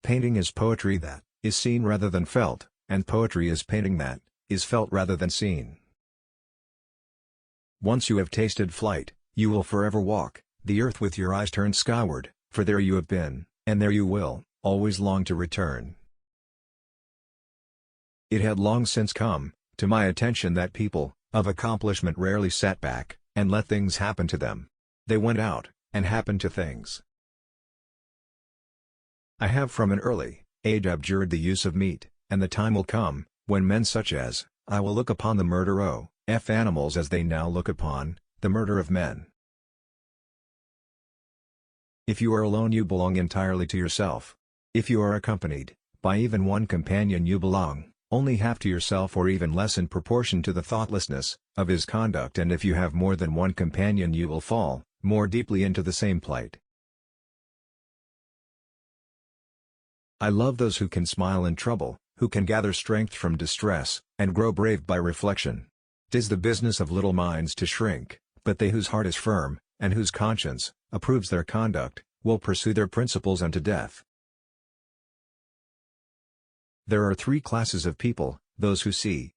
Painting is poetry that is seen rather than felt, and poetry is painting that is felt rather than seen. Once you have tasted flight, you will forever walk the earth with your eyes turned skyward, for there you have been, and there you will always long to return. It had long since come to my attention that people of accomplishment rarely sat back and let things happen to them. They went out and happened to things. I have from an early age abjured the use of meat, and the time will come when men such as I will look upon the murder of animals as they now look upon the murder of men. If you are alone, you belong entirely to yourself. If you are accompanied by even one companion, you belong only half to yourself, or even less in proportion to the thoughtlessness of his conduct, and if you have more than one companion, you will fall more deeply into the same plight. I love those who can smile in trouble, who can gather strength from distress, and grow brave by reflection. 'Tis the business of little minds to shrink, but they whose heart is firm, and whose conscience approves their conduct, will pursue their principles unto death. There are three classes of people: those who see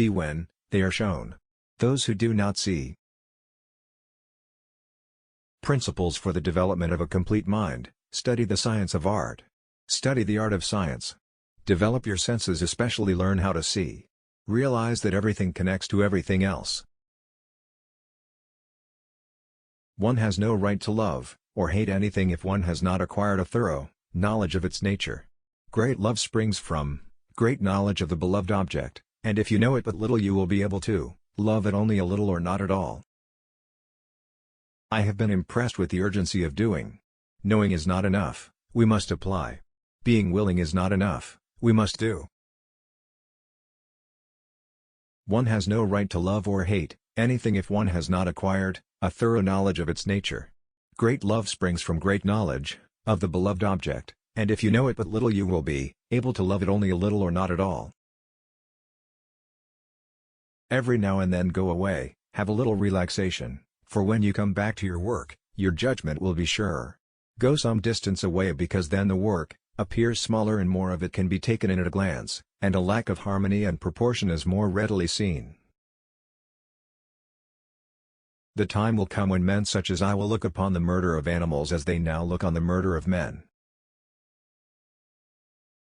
when they are shown, those who do not see. Principles for the development of a complete mind: study the science of art. Study the art of science. Develop your senses, especially learn how to see. Realize that everything connects to everything else. One has no right to love or hate anything if one has not acquired a thorough knowledge of its nature. Great love springs from great knowledge of the beloved object, and if you know it but little, you will be able to love it only a little or not at all. I have been impressed with the urgency of doing. Knowing is not enough, we must apply. Being willing is not enough, we must do. One has no right to love or hate anything if one has not acquired a thorough knowledge of its nature. Great love springs from great knowledge of the beloved object, and if you know it but little, you will be able to love it only a little or not at all. Every now and then go away, have a little relaxation, for when you come back to your work, your judgment will be surer. Go some distance away, because then the work appears smaller and more of it can be taken in at a glance, and a lack of harmony and proportion is more readily seen. The time will come when men such as I will look upon the murder of animals as they now look on the murder of men.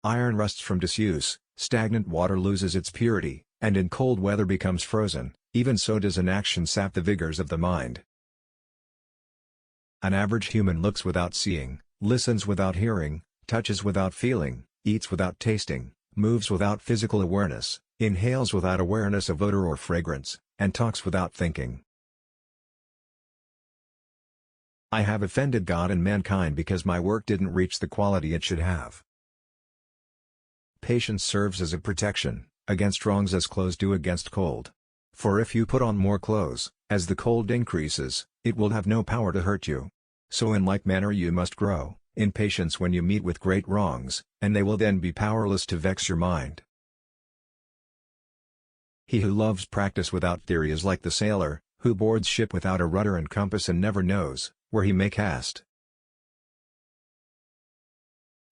Iron rusts from disuse, stagnant water loses its purity, and in cold weather becomes frozen. Even so does inaction sap the vigors of the mind. An average human looks without seeing, listens without hearing, touches without feeling, eats without tasting, moves without physical awareness, inhales without awareness of odor or fragrance, and talks without thinking. I have offended God and mankind because my work didn't reach the quality it should have. Patience serves as a protection against wrongs as clothes do against cold. For if you put on more clothes, as the cold increases, it will have no power to hurt you. So in like manner you must grow in patience when you meet with great wrongs, and they will then be powerless to vex your mind. He who loves practice without theory is like the sailor who boards ship without a rudder and compass and never knows where he may cast.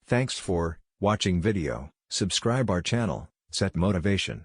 Thanks for watching video. Subscribe our channel, set motivation.